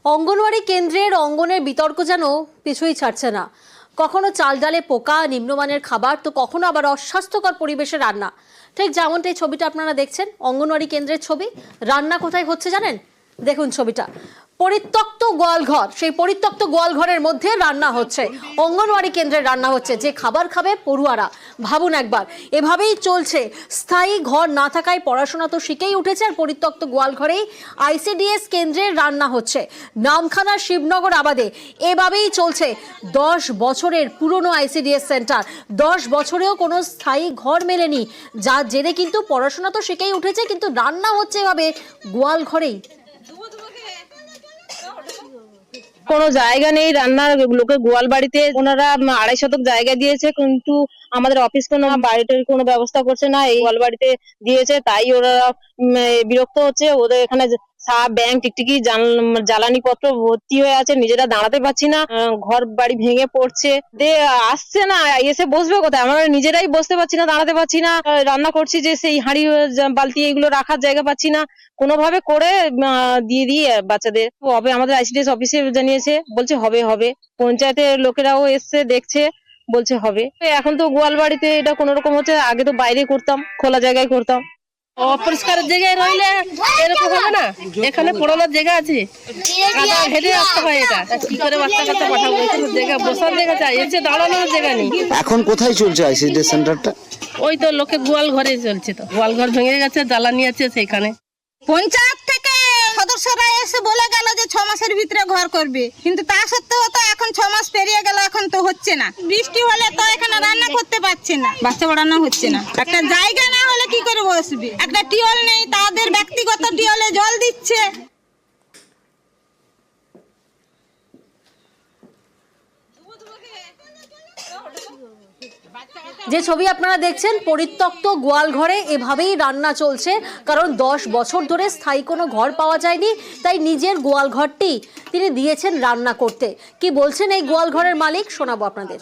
অঙ্গনওয়াড়ি কেন্দ্রের অঙ্গনের বিতর্ক যেন পিছুই ছাড়ছে না। কখনো চাল ডালে পোকা, নিম্নমানের খাবার, তো কখনো আবার অস্বাস্থ্যকর পরিবেশে রান্না। ঠিক যেমনটা এই ছবিটা আপনারা দেখছেন, অঙ্গনওয়াড়ি কেন্দ্রের ছবি। রান্না কোথায় হচ্ছে জানেন? দেখুন ছবিটা, পরিত্যক্ত গোয়ালঘর। সেই পরিত্যক্ত গোয়ালঘরের মধ্যে রান্না হচ্ছে, অঙ্গনওয়াড়ি কেন্দ্রে রান্না হচ্ছে। যে খাবার খাবে পড়ুয়ারা, ভাবুন একবার। এভাবেই চলছে। স্থায়ী ঘর না থাকায় পড়াশোনা তো শিখেই উঠেছে, আর পরিত্যক্ত গোয়ালঘরেই আইসিডিএস কেন্দ্রে রান্না হচ্ছে। নামখানা শিবনগর আবাদে এভাবেই চলছে। 10 বছরের পুরনো আইসিডিএস সেন্টার, 10 বছরেও কোনো স্থায়ী ঘর মেলেনি। যার জেরে কিন্তু পড়াশোনা তো শিখেই উঠেছে, কিন্তু রান্না হচ্ছে এভাবে গোয়ালঘরেই। কোনো জায়গা নেই রান্নার, লোকের গোয়াল বাড়িতে ওনারা 2.5 শতক জায়গা দিয়েছে, কিন্তু আমাদের অফিস কোনো বাড়িটার কোনো ব্যবস্থা করছে না। এই গোয়াল বাড়িতে দিয়েছে, তাই ওরা বিরক্ত হচ্ছে। ওদের এখানে সাপ, ব্যাঙ, টিকটিকি, জ্বালানি পত্র ভর্তি হয়ে আছে, নিজেরা দাঁড়াতে পারছি না, ঘর বাড়ি ভেঙে পড়ছে, আসছে না, এসে বসবে কোথায়? আমরা নিজেরাই বসতে পারছি না, দাঁড়াতে পারছি না। রান্না করছি যে সেই হাঁড়ি বালতি এগুলো রাখার জায়গা পাচ্ছি না, কোনোভাবে করে দিয়ে দিই বাচ্চাদের। হবে, আমাদের আইসিডিএস অফিসে জানিয়েছে, বলছে হবে হবে। পঞ্চায়েতের লোকেরাও এসছে, দেখছে, বলছে হবে। এখন তো গোয়াল বাড়িতে এটা কোনো রকম হচ্ছে। আগে তো বাইরে করতাম, খোলা জায়গায় করতাম। অপরিষ্কার জায়গায় রইলে এরকম হবে না। এখানে পড়ানোর জায়গা আছে, কাদা হেঁটে আসতে হয়। এটা কি করে বাচ্চা কাচ্চা পাঠাবো? এখানে জায়গা, বসার জায়গা চাই, এর চেয়ে দাঁড়ানোর জায়গা নেই। এখন কোথায় চলছে আইসিডিএস সেন্টারটা? ওই তো লোকে গোয়াল ঘরে চলছে, তো গোয়াল ঘর ভেঙে গেছে, জ্বালানি আছে সেইখানে। পঞ্চায়েত থেকে সদস্যরা এসে বলে গেল যে 6 মাসের ভিতরে ঘর করবে, কিন্তু তা সত্ত্বেও তো এখন 6 মাস পেরিয়ে গেল, এখন তো হচ্ছে না। বৃষ্টি হলে তো এখানে রান্না করতে পারছে না, বাচ্চা পড়ানো হচ্ছে না। একটা জায়গা না হলে কি করে বসবে? একটা টিউবওয়েল নেই, তাদের ব্যক্তিগত টিউবওয়েলে জল দিচ্ছে। যে ছবি আপনারা দেখছেন, পরিত্যক্ত গোয়ালঘরে এভাবেই রান্না চলছে। কারণ 10 বছর ধরে স্থায়ী কোনো ঘর পাওয়া যায়নি, তাই নিজের গোয়ালঘরটি তিনি দিয়েছেন রান্না করতে। কি বলছেন এই গোয়ালঘরের মালিক, শোনাবো আপনাদের।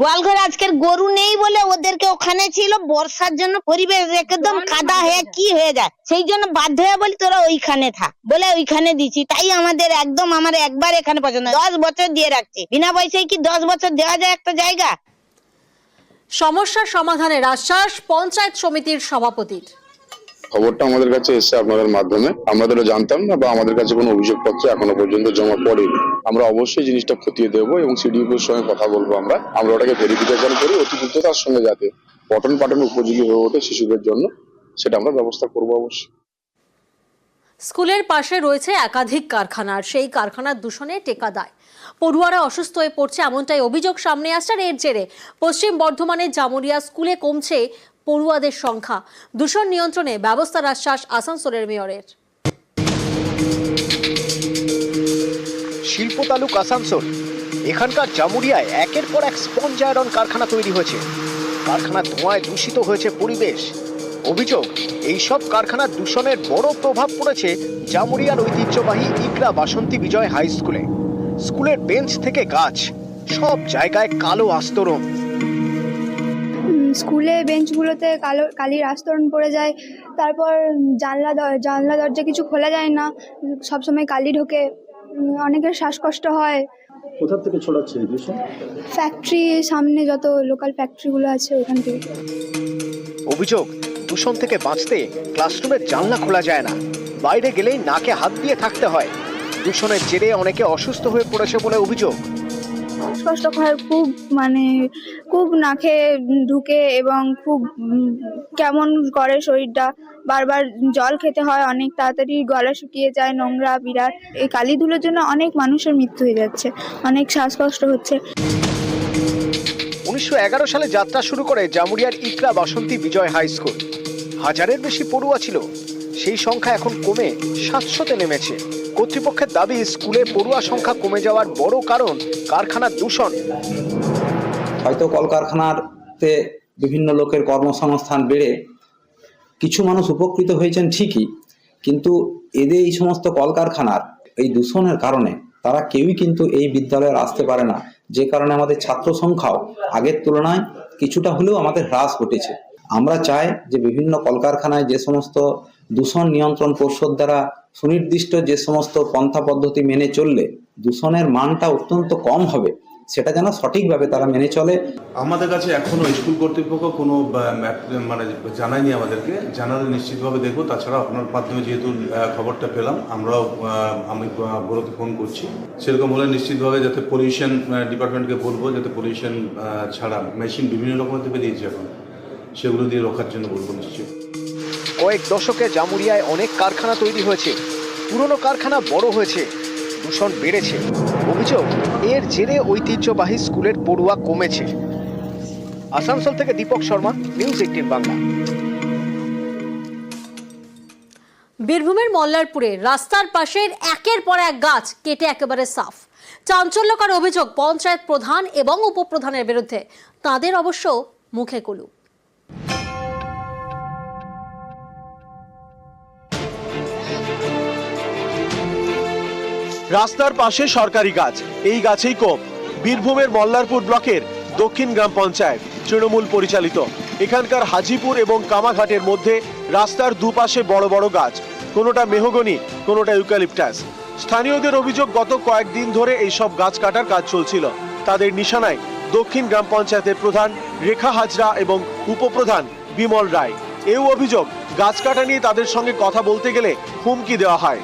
গোয়ালঘর আজকের গরু নেই বলে ওদেরকে ওখানে ছিল, বর্ষার জন্য পরিবেশ একদম কাদা হয়ে কি হয়ে যায়, সেই জন্য বাধ্য হয়ে বলি তোরা ওইখানে থাক বলে ওইখানে দিছি। তাই আমাদের একদম আমার একবার এখানে পছন্দ। 10 বছর দিয়ে রাখছি, বিনা পয়সায় কি 10 বছর দেওয়া যায় একটা জায়গা? সমস্যার সমাধানের আশ্বাস পঞ্চায়েত সমিতির সভাপতির। খবরটা আমাদের কাছে এসেছে আপনাদের মাধ্যমে, আমাদেরও জানতাম না বা আমাদের কাছে কোনো অভিযোগপত্র এখনো পর্যন্ত জমা পড়েনি। আমরা অবশ্যই জিনিসটা খতিয়ে দেবো এবং সিডিপিওর সঙ্গে কথা বলবো। আমরা ওটাকে ভেরিফিকেশন করি, অতি দ্রুততার সঙ্গে যাতে পঠন পাঠন উপযোগী হয়ে ওঠে শিশুদের জন্য, সেটা আমরা ব্যবস্থা করবো অবশ্যই। স্কুলের পাশে রয়েছে একাধিক কারখানা, আর সেই কারখানার দূষণে টেকা দায়। পড়ুয়ারা অসুস্থ হয়ে পড়ছে, এমনটাই অভিযোগ সামনে আসছে। এর জেরে পশ্চিম বর্ধমানের জামুরিয়া স্কুলে কমছে পড়ুয়াদের সংখ্যা। দূষণ নিয়ন্ত্রণে ব্যবস্থার আশ্বাস আসানসোলের মেয়রের। শিল্প তালুক আসানসোল, এখানকার জামুরিয়ায় একের পর এক স্পঞ্জ আয়রন কারখানা তৈরি হয়েছে। কারখানার ধোঁয়ায় দূষিত হয়েছে পরিবেশ। অভিযোগ, এইসব কারখানার দূষণের বড় প্রভাব পড়েছে জামুরিয়ার ঐতিহ্যবাহী ইকরা বাসন্তী বিজয় হাই স্কুলে। স্কুলের বেঞ্চ থেকে গাছ, সব জায়গায় কালো আস্তরণ। স্কুলে বেঞ্চগুলোতে কালির আস্তরণ পড়ে যায়। তারপর জানলা দরজা কিছু খোলা যায় না, সবসময় কালি ঢোকে, অনেকের শ্বাসকষ্ট হয়। কোথা থেকে ছড়াচ্ছে এই দূষণ? ফ্যাক্টরি, সামনে যত লোকাল ফ্যাক্টরিগুলো আছে ওখান থেকে। অভিযোগ, দূষণ থেকে বাঁচতে ক্লাসরুমের জানলা খোলা যায় না, বাইরে গেলেই নাকে হাত দিয়ে থাকতে হয়। দূষণের জেরে অনেকে অসুস্থ হয়ে পড়েছে বলে অভিযোগ। শ্বাসকষ্ট হয় খুব, খুব নাকে ঢুকে এবং খুব কেমন করে শরীরটা। বারবার জল খেতে হয়, অনেক তাড়াতাড়ি গলা শুকিয়ে যায়, নোংরা বিরাট। এই কালি ধুলোর জন্য অনেক মানুষের মৃত্যু হয়ে যাচ্ছে, অনেক শ্বাসকষ্ট হচ্ছে। 1911 সালে যাত্রা শুরু করে জামুরিয়ার ইকরা বাসন্তী বিজয় হাই স্কুল। 1000-এর বেশি পড়ুয়া ছিল, সেই সংখ্যা এখন কমে 700-তে নেমেছে। কর্তৃপক্ষের দাবি, স্কুলে পড়ুয়া সংখ্যা কমে যাওয়ার বড় কারণ কারখানার দূষণ। হয়তো কলকারখানাতে বিভিন্ন লোকের কর্মসংস্থান বেড়ে কিছু মানুষ উপকৃত হয়েছেন ঠিকই, কিন্তু এদের এই সমস্ত কলকারখানার এই দূষণের কারণে তারা কেউই কিন্তু এই বিদ্যালয়ে আসতে পারে না, যে কারণে আমাদের ছাত্র সংখ্যাও আগের তুলনায় কিছুটা হলেও আমাদের হ্রাস ঘটেছে। আমরা চাই যে বিভিন্ন কলকারখানায় যে সমস্ত দূষণ নিয়ন্ত্রণ পর্ষদ দ্বারা সুনির্দিষ্ট যে সমস্ত পন্থা পদ্ধতি মেনে চললে দূষণের মানটা অত্যন্ত কম হবে, সেটা যেন সঠিকভাবে তারা মেনে চলে। আমাদের কাছে এখনো স্কুল কর্তৃপক্ষ কোনো মানে জানায়নি আমাদেরকে, জানালে নিশ্চিতভাবে দেখবো। তাছাড়া আপনার মাধ্যমে যেহেতু খবরটা পেলাম, আমি বড়তে ফোন করছি, সেরকম হলে নিশ্চিতভাবে যাতে পলিউশন ডিপার্টমেন্টকে বলবো যাতে পলিউশন ছাড়া মেশিন বিভিন্ন রকমের বেরিয়েছে এখন, সেগুলো দিয়ে রখার জন্য বলবো নিশ্চয়ই। কয়েক দশকে জামুরিয়ায় অনেক কারখানা তৈরি হয়েছে, পুরনো কারখানা বড় হয়েছে, দূষণ বেড়েছে। অভিযোগ, এর জেরে ঐতিহ্যবাহী স্কুলের পড়ুয়া কমেছে। আসানসোল থেকে দীপক শর্মা, নিউজ 18 বাংলা। বীরভূমের মল্লারপুরে রাস্তার পাশের একের পর এক গাছ কেটে একেবারে সাফ। চাঞ্চল্যকর অভিযোগ পঞ্চায়েত প্রধান এবং উপপ্রধানের বিরুদ্ধে। তাদের অবশ্য মুখে কলু। রাস্তার পাশে সরকারি গাছ, এই গাছেই কোপ। বীরভূমের মল্লারপুর ব্লকের দক্ষিণ গ্রাম পঞ্চায়েত, তৃণমূল পরিচালিত। এখানকার হাজিপুর এবং কামাঘাটের মধ্যে রাস্তার দুপাশে বড় বড় গাছ, কোনোটা মেহগনি, কোনোটা ইউক্যালিপটাস। স্থানীয়দের অভিযোগ, গত কয়েকদিন ধরে এইসব গাছ কাটার কাজ চলছিল। তাদের নিশানায় দক্ষিণ গ্রাম পঞ্চায়েতের প্রধান রেখা হাজরা এবং উপপ্রধান বিমল রায়। এই অভিযোগ, গাছ কাটা নিয়ে তাদের সঙ্গে কথা বলতে গেলে হুমকি দেওয়া হয়।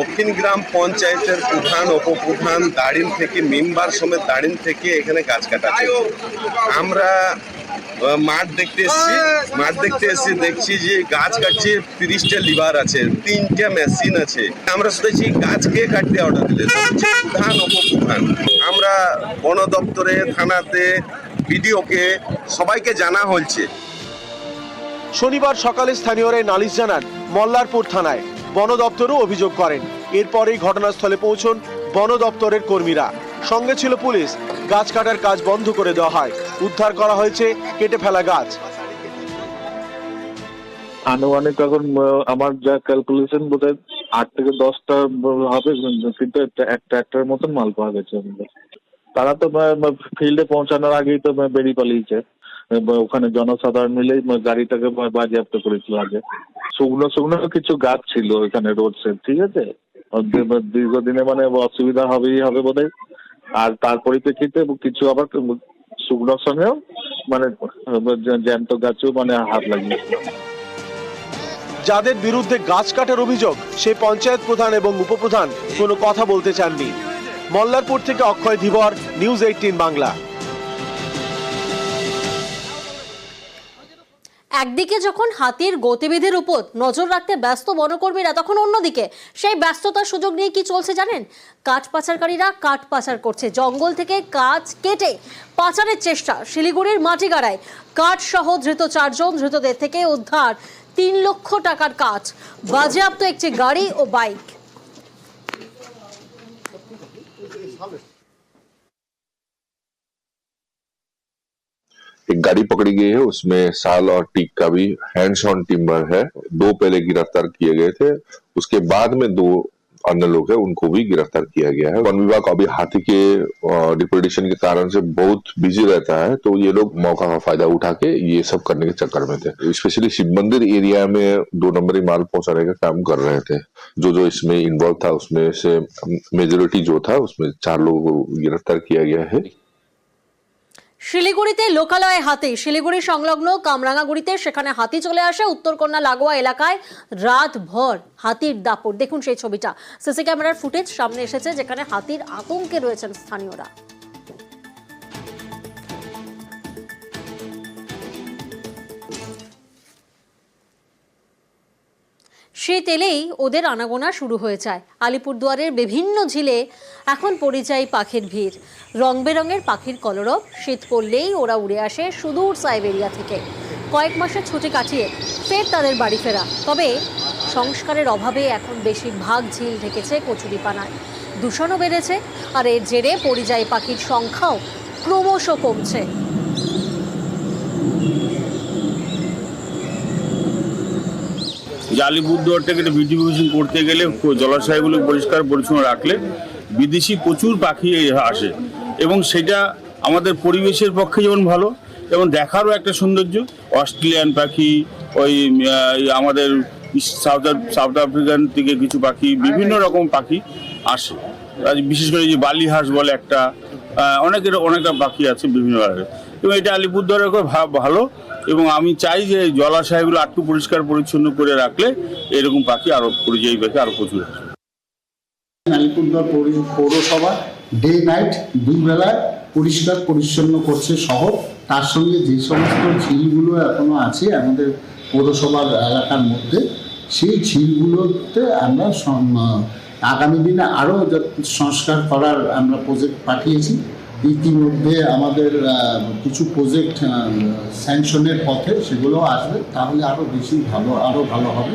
দক্ষিণ গ্রাম পঞ্চায়েতের প্রধান, উপপ্রধান দাঁড়িন থেকে মেম্বার সমেত দাঁড়িন থেকে এখানে গাছ কাটা চলছে। আমরা মাঠ দেখতে এসেছি, দেখছি যে গাছ কাটছে, 30টা লিভার আছে, 3টা মেশিন আছে। আমরা শুনেছি গাছকে কাটতে অর্ডার দিলে প্রধান, উপপ্রধান। আমরা বন দপ্তরে, থানাতে, বিডিওকে সবাইকে জানা হয়েছে। শনিবার সকালে স্থানীয়রাই নালিশ জানান মল্লারপুর থানায়। বন দপ্তরও অভিযোগ করেন। এরপরেই ঘটনাস্থলে পৌঁছন বন দপ্তরের কর্মীরা, সঙ্গে ছিল পুলিশ। গাছ কাটার কাজ বন্ধ করে দেওয়া হয়। উদ্ধার করা হয়েছে কেটে ফেলা গাছ। আনুমানিক এখন আমার যা ক্যালকুলেশন বোধহয় 8 থেকে 10টা হবে, কিন্তু একটার মতন মাল পাওয়া গেছে। তারা তো ফিল্ডে পৌঁছানোর আগেই তো বেরিয়ে পালিয়েছে। ওখানে জনসাধারণ মিলেই গাড়িটাকে বাজেয়াপ্ত করেছিল। আগে শুকনো কিছু গাছ ছিল ওইখানে রোড সাইড, ঠিক আছে। দীর্ঘদিনে মানে অসুবিধা হবেই হবে বোধহয়। আর তার পরিপ্রেক্ষিতে কিছু আবার শুকনোর সঙ্গেও মানে জ্যান্ত গাছেও মানে হাত লাগিয়েছিল। যাদের বিরুদ্ধে গাছ কাটার অভিযোগ, সেই পঞ্চায়েত প্রধান এবং উপপ্রধান কোনো কথা বলতে চাননি। মল্লারপুর থেকে অক্ষয় ধীবর, নিউজ 18 বাংলা। একদিকে যখন হাতির গতিবিধির উপর নজর রাখতে ব্যস্ত বনকর্মীরা, তখন অন্যদিকে সেই ব্যস্ততার সুযোগ নিয়ে কি চলছে জানেন? কাঠ পাচারকারীরা কাঠ পাচার করছে। জঙ্গল থেকে কাঠ কেটে পাচারের চেষ্টা। শিলিগুড়ির মাটিগাড়ায় কাঠ সহ ধৃত 4 জন, ধৃতদের থেকে উদ্ধার 3 লক্ষ টাকার কাঠ, বাজেয়াপ্ত একটি গাড়ি ও বাইক। एक गाड़ी पकड़ी गई है, उसमें साल और टीक का भी हैंड्स ऑन टिम्बर है। 2 पहले गिरफ्तार किए गए थे, उसके बाद में 2 अन्य लोग हैं, उनको भी गिरफ्तार किया गया है। वन विभाग अभी हाथी के डिप्रेडेशन के कारण से बहुत बिजी रहता है, तो ये लोग मौका का फायदा उठा के ये सब करने के चक्कर में थे। स्पेशली शिव मंदिर एरिया में 2 नंबरी माल पहुंचाने का काम कर रहे थे। जो इसमें इन्वॉल्व था उसमें से मेजोरिटी जो था उसमें 4 लोगों को गिरफ्तार किया गया है। শিলিগুড়িতে লোকালয়ে হাতি। শিলিগুড়ি সংলগ্ন কামরাঙ্গাগুড়িতে সেখানে হাতি চলে আসে। উত্তরকন্যা লাগোয়া এলাকায় রাতভর হাতির দাপট। দেখুন সেই ছবিটা, সিসি ক্যামেরার ফুটেজ সামনে এসেছে, যেখানে হাতির আতঙ্কে রয়েছেন স্থানীয়রা। শীত এলেই ওদের আনাগোনা শুরু হয়ে যায়। আলিপুরদুয়ারের বিভিন্ন ঝিলে এখন পরিযায়ী পাখির ভিড়। রং বেরঙের পাখির কলরব। শীত পড়লেই ওরা উড়ে আসে সুদূর সাইবেরিয়া থেকে। কয়েক মাসের ছুটি কাটিয়ে ফের তাদের বাড়ি ফেরা। তবে সংস্কারের অভাবে এখন বেশিরভাগ ঝিল ঢেকেছে কচুরিপানায়। দূষণও বেড়েছে, আর এর জেরে পরিযায়ী পাখির সংখ্যাও ক্রমশ কমছে। আলিপুরদুয়ারটাকে বিউটিফিকেশন করতে গেলে জলাশয়গুলো পরিষ্কার পরিচ্ছন্ন রাখলে বিদেশি প্রচুর পাখি আসে, এবং সেটা আমাদের পরিবেশের পক্ষে যেমন ভালো, এবং দেখারও একটা সৌন্দর্য। অস্ট্রেলিয়ান পাখি, ওই আমাদের সাউথ আফ্রিকান থেকে কিছু পাখি, বিভিন্ন রকম পাখি আসে। আর বিশেষ করে যে বালি হাঁস বলে একটা, অনেকটা পাখি আছে বিভিন্ন জায়গায়। এবং এটা আলিপুরদুয়ারের খুব ভালো, এবং আমি চাই যে জলাশয়গুলো আরেকটু পরিষ্কার পরিচ্ছন্ন করে রাখলে এরকম পাখি আরো পরিযায়ী পাখি আরো প্রচুর আসবে। আলিপুরদুয়ার পৌরসভা ডে নাইট দুই বেলায় পরিষ্কার পরিচ্ছন্ন করছে শহর। তার সঙ্গে যে সমস্ত ঝিলগুলো এখনো আছে আমাদের পৌরসভার এলাকার মধ্যে, সেই ঝিলগুলোতে আমরা আগামী দিনে আরও সংস্কার করার আমরা প্রজেক্ট পাঠিয়েছি। ইতিমধ্যে আমাদের কিছু প্রজেক্ট স্যাংশনের পথে, সেগুলো আসবে, তাহলে আরও ভালো হবে।